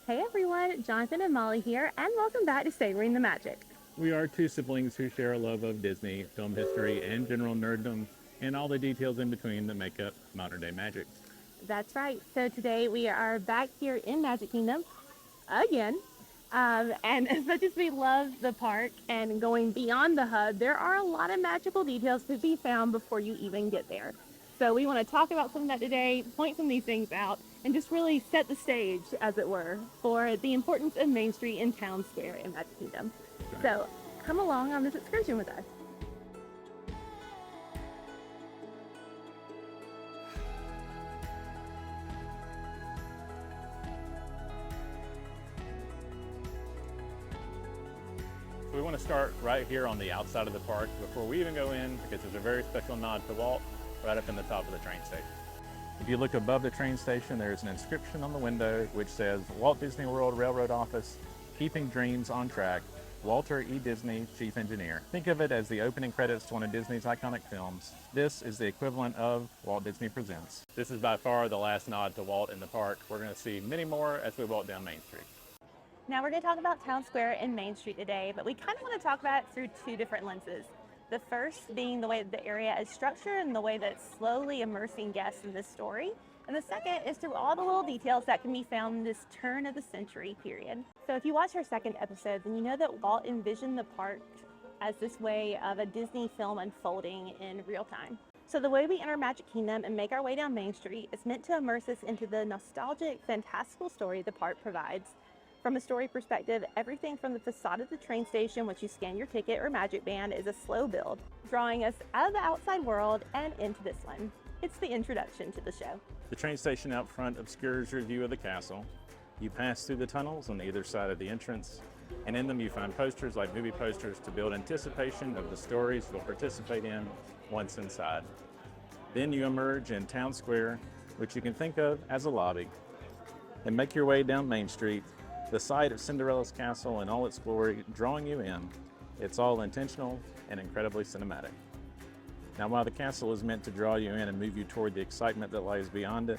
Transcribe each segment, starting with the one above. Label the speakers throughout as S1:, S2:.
S1: Hey everyone, Jonathan and Molly here, and welcome back to Savoring the Magic.
S2: We are two siblings who share a love of Disney, film history, and general nerdom, and all the details in between that make up modern day magic.
S1: That's right. So today we are back here in Magic Kingdom again. And as much as we love the park and going beyond the hub, there are a lot of magical details to be found before you even get there. So we want to talk about some of that today, point some of these things out, and just really set the stage, as it were, for the importance of Main Street and Town Square in Magic Kingdom. So come along on this excursion with us.
S2: So we want to start right here on the outside of the park before we even go in, because there's a very special nod to Walt right up in the top of the train station. If you look above the train station, there's an inscription on the window which says, Walt Disney World Railroad Office, Keeping Dreams on Track, Walter E. Disney, Chief Engineer. Think of it as the opening credits to one of Disney's iconic films. This is the equivalent of Walt Disney Presents. This is by far the last nod to Walt in the park. We're going to see many more as we walk down Main Street.
S1: Now we're going to talk about Town Square and Main Street today, but we kind of want to talk about it through two different lenses. The first being the way that the area is structured and the way that it's slowly immersing guests in this story. And the second is through all the little details that can be found in this turn of the century period. So if you watch our second episode, then you know that Walt envisioned the park as this way of a Disney film unfolding in real time. So the way we enter Magic Kingdom and make our way down Main Street is meant to immerse us into the nostalgic, fantastical story the park provides. From a story perspective, everything from the facade of the train station, which you scan your ticket or magic band, is a slow build, drawing us out of the outside world and into this one. It's the introduction to the show.
S2: The train station out front obscures your view of the castle. You pass through the tunnels on either side of the entrance, and in them you find posters like movie posters to build anticipation of the stories you'll participate in once inside. Then you emerge in Town Square, which you can think of as a lobby, and make your way down Main Street, the sight of Cinderella's castle in all its glory drawing you in. It's all intentional and incredibly cinematic. Now, while the castle is meant to draw you in and move you toward the excitement that lies beyond it,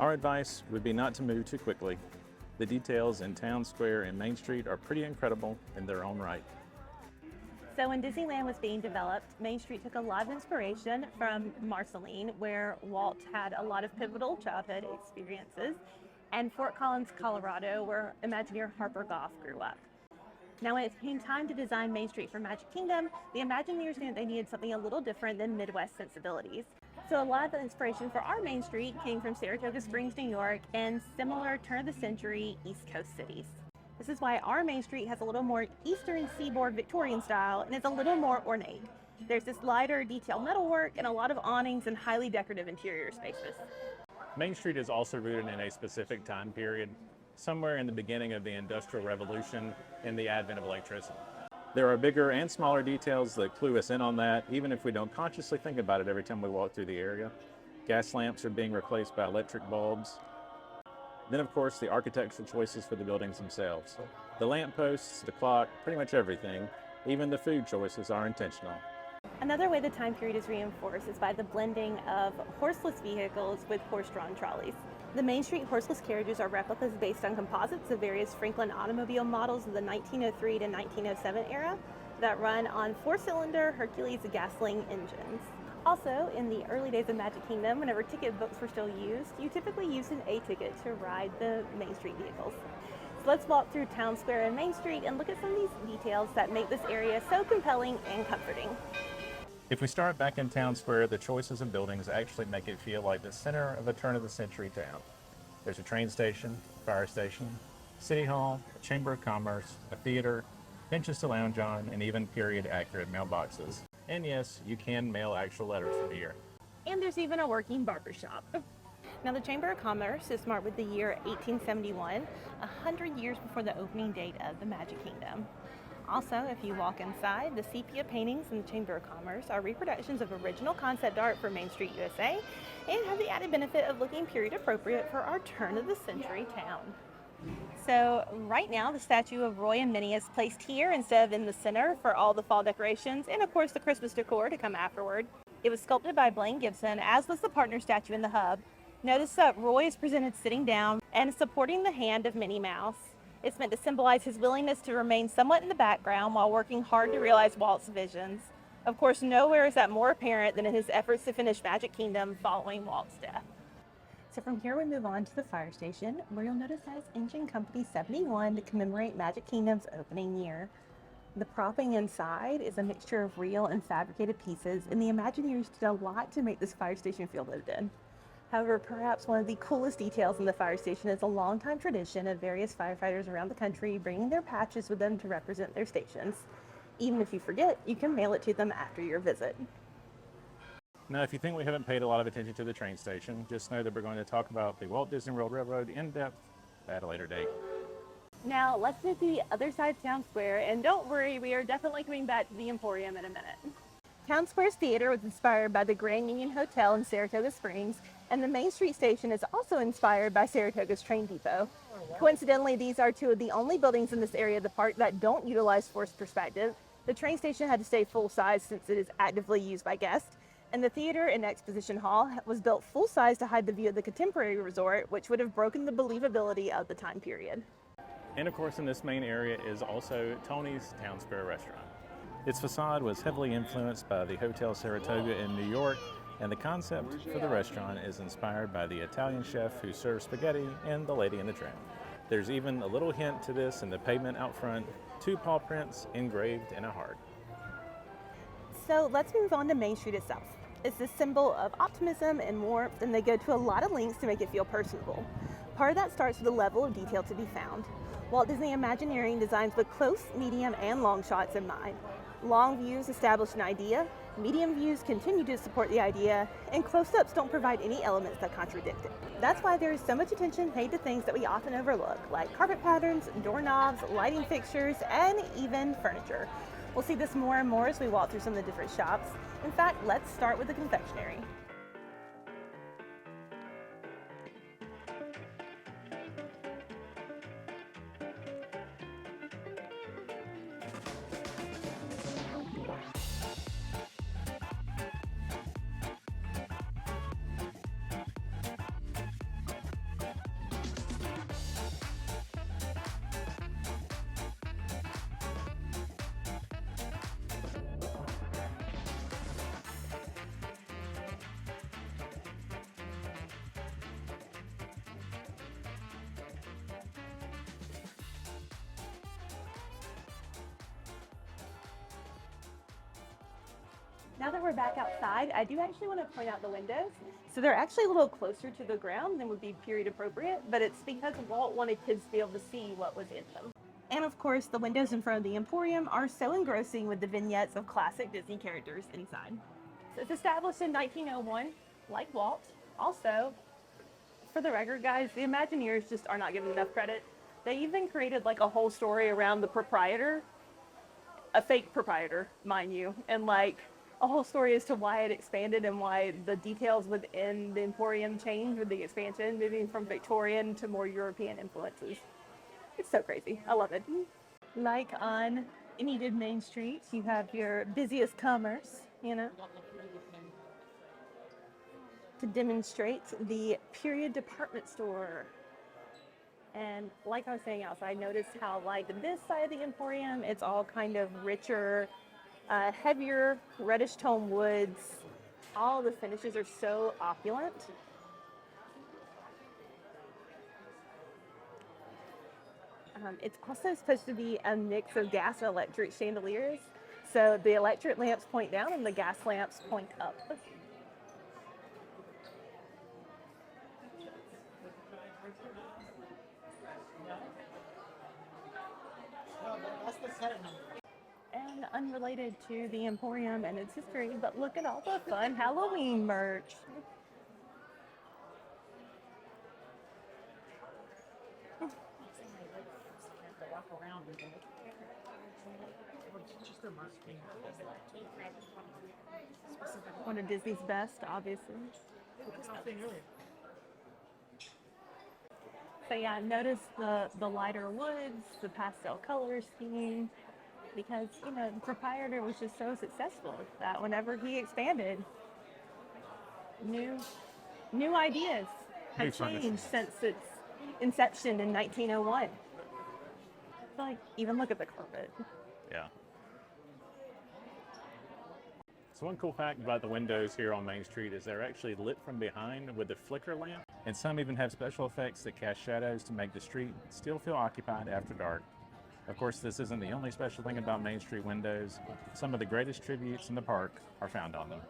S2: our advice would be not to move too quickly. The details in Town Square and Main Street are pretty incredible in their own right.
S1: So when Disneyland was being developed, Main Street took a lot of inspiration from Marceline, where Walt had a lot of pivotal childhood experiences, and Fort Collins, Colorado, where Imagineer Harper Goff grew up. Now, when it came time to design Main Street for Magic Kingdom, the Imagineers knew they needed something a little different than Midwest sensibilities. So a lot of the inspiration for our Main Street came from Saratoga Springs, New York, and similar turn-of-the-century East Coast cities. This is why our Main Street has a little more Eastern Seaboard Victorian style, and it's a little more ornate. There's this lighter, detailed metalwork and a lot of awnings and highly decorative interior spaces.
S2: Main Street is also rooted in a specific time period, somewhere in the beginning of the Industrial Revolution and the advent of electricity. There are bigger and smaller details that clue us in on that, even if we don't consciously think about it every time we walk through the area. Gas lamps are being replaced by electric bulbs. Then, of course, the architectural choices for the buildings themselves. The lampposts, the clock, pretty much everything, even the food choices are intentional.
S1: Another way the time period is reinforced is by the blending of horseless vehicles with horse-drawn trolleys. The Main Street horseless carriages are replicas based on composites of various Franklin automobile models of the 1903 to 1907 era that run on four-cylinder Hercules gasoline engines. Also, in the early days of Magic Kingdom, whenever ticket books were still used, you typically used an A-ticket to ride the Main Street vehicles. So let's walk through Town Square and Main Street and look at some of these details that make this area so compelling and comforting.
S2: If we start back in Town Square, the choices of buildings actually make it feel like the center of a turn-of-the-century town. There's a train station, fire station, city hall, a chamber of commerce, a theater, benches to lounge on, and even period-accurate mailboxes. And yes, you can mail actual letters from here.
S1: And there's even a working barber shop. Now, the Chamber of Commerce is marked with the year 1871, 100 years before the opening date of the Magic Kingdom. Also, if you walk inside, the sepia paintings in the Chamber of Commerce are reproductions of original concept art for Main Street, U.S.A. and have the added benefit of looking period appropriate for our turn-of-the-century town. So right now, the statue of Roy and Minnie is placed here instead of in the center for all the fall decorations and, of course, the Christmas decor to come afterward. It was sculpted by Blaine Gibson, as was the partner statue in the hub. Notice that Roy is presented sitting down and supporting the hand of Minnie Mouse. It's meant to symbolize his willingness to remain somewhat in the background while working hard to realize Walt's visions. Of course, nowhere is that more apparent than in his efforts to finish Magic Kingdom following Walt's death. So from here we move on to the fire station, where you'll notice that it's Engine Company 71 to commemorate Magic Kingdom's opening year. The propping inside is a mixture of real and fabricated pieces, and the Imagineers did a lot to make this fire station feel lived in. However, perhaps one of the coolest details in the fire station is a longtime tradition of various firefighters around the country bringing their patches with them to represent their stations. Even if you forget, you can mail it to them after your visit.
S2: Now, if you think we haven't paid a lot of attention to the train station, just know that we're going to talk about the Walt Disney World Railroad in depth at a later date.
S1: Now, let's move to the other side of Town Square, and don't worry, we are definitely coming back to the Emporium in a minute. Town Square's theater was inspired by the Grand Union Hotel in Saratoga Springs, and the Main Street station is also inspired by Saratoga's train depot. Coincidentally, these are two of the only buildings in this area of the park that don't utilize forced perspective. The train station had to stay full size since it is actively used by guests, and the theater and exposition hall was built full size to hide the view of the contemporary resort, which would have broken the believability of the time period.
S2: And of course, in this main area is also Tony's Town Square restaurant. Its facade was heavily influenced by the Hotel Saratoga in New York, and the concept for the restaurant is inspired by the Italian chef who served spaghetti in The Lady and the Tramp. There's even a little hint to this in the pavement out front, 2 paw prints engraved in a heart.
S1: So let's move on to Main Street itself. It's a symbol of optimism and warmth, and they go to a lot of lengths to make it feel personable. Part of that starts with the level of detail to be found. Walt Disney Imagineering designs with close, medium, and long shots in mind. Long views establish an idea, medium views continue to support the idea, and close-ups don't provide any elements that contradict it. That's why there is so much attention paid to things that we often overlook, like carpet patterns, doorknobs, lighting fixtures, and even furniture. We'll see this more and more as we walk through some of the different shops. In fact, let's start with the confectionery. Now that we're back outside, I do actually want to point out the windows. So they're actually a little closer to the ground than would be period appropriate, but it's because Walt wanted kids to be able to see what was in them. And of course, the windows in front of the Emporium are so engrossing with the vignettes of classic Disney characters inside. So it's established in 1901, like Walt. Also, for the record, guys, the Imagineers just are not given enough credit. They even created like a whole story around the proprietor, a fake proprietor, mind you, and like a whole story as to why it expanded and why the details within the Emporium changed with the expansion, moving from Victorian to more European influences. It's so crazy. I love it. Like on any good main street, you have your busiest commerce, you know, to demonstrate the period department store. And like I was saying outside, notice how like this side of the Emporium, it's all kind of richer, heavier reddish tone woods. All the finishes are so opulent. It's also supposed to be a mix of gas and electric chandeliers. So the electric lamps point down and the gas lamps point up. And unrelated to the Emporium and its history, but look at all the fun Halloween merch. One of Disney's best, obviously. So yeah, notice the lighter woods, the pastel color scheme, because, you know, the proprietor was just so successful that whenever he expanded, new ideas had changed since its inception in 1901. I feel like, even look at the carpet.
S2: Yeah. So one cool fact about the windows here on Main Street is they're actually lit from behind with a flicker lamp, and some even have special effects that cast shadows to make the street still feel occupied after dark. Of course, this isn't the only special thing about Main Street windows. Some of the greatest tributes in the park are found on them.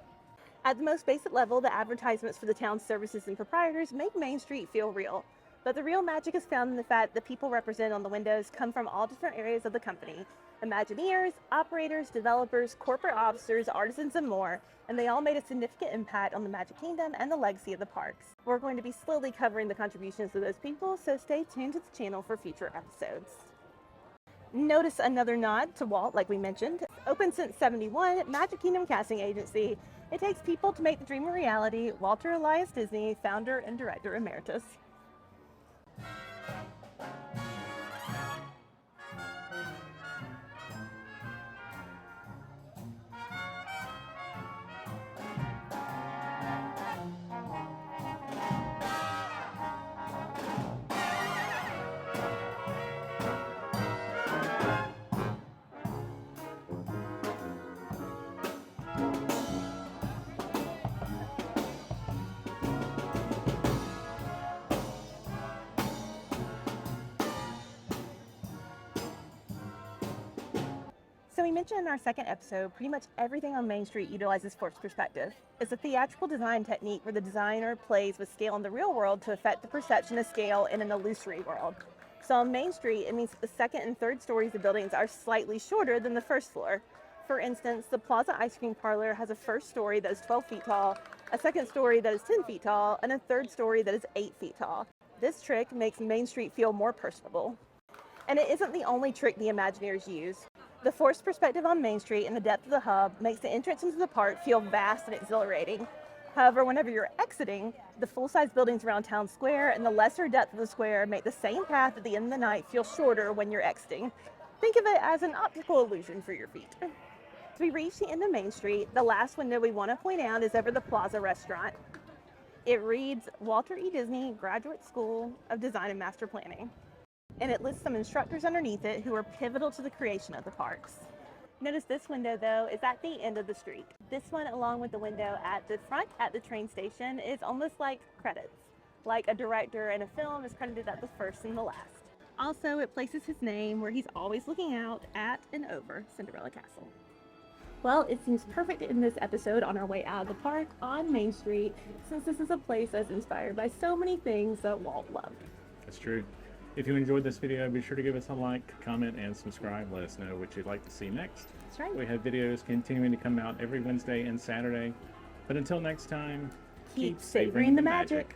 S1: At the most basic level, the advertisements for the town's services and proprietors make Main Street feel real. But the real magic is found in the fact that the people represented on the windows come from all different areas of the company. Imagineers, operators, developers, corporate officers, artisans, and more, and they all made a significant impact on the Magic Kingdom and the legacy of the parks. We're going to be slowly covering the contributions of those people, so stay tuned to the channel for future episodes. Notice another nod to Walt, like we mentioned. Open since '71, Magic Kingdom Casting Agency. It takes people to make the dream a reality. Walter Elias Disney, founder and director emeritus. So we mentioned in our second episode, pretty much everything on Main Street utilizes forced perspective. It's a theatrical design technique where the designer plays with scale in the real world to affect the perception of scale in an illusory world. So on Main Street, it means that the second and third stories of buildings are slightly shorter than the first floor. For instance, the Plaza Ice Cream Parlor has a first story that is 12 feet tall, a second story that is 10 feet tall, and a third story that is 8 feet tall. This trick makes Main Street feel more personable. And it isn't the only trick the Imagineers use. The forced perspective on Main Street and the depth of the hub makes the entrance into the park feel vast and exhilarating. However, whenever you're exiting, the full-size buildings around Town Square and the lesser depth of the square make the same path at the end of the night feel shorter when you're exiting. Think of it as an optical illusion for your feet. As we reach the end of Main Street, the last window we want to point out is over the Plaza restaurant. It reads Walter E. Disney Graduate School of Design and Master Planning. And it lists some instructors underneath it who are pivotal to the creation of the parks. Notice this window, though, is at the end of the street. This one, along with the window at the front at the train station, is almost like credits. Like a director in a film is credited at the first and the last. Also, it places his name where he's always looking out at and over Cinderella Castle. Well, it seems perfect to end this episode on our way out of the park on Main Street, since this is a place that's inspired by so many things that Walt loved.
S2: That's true. If you enjoyed this video, be sure to give us a like, comment, and subscribe. Let us know what you'd like to see next.
S1: That's right.
S2: We have videos continuing to come out every Wednesday and Saturday. But until next time,
S1: Keep savoring the magic.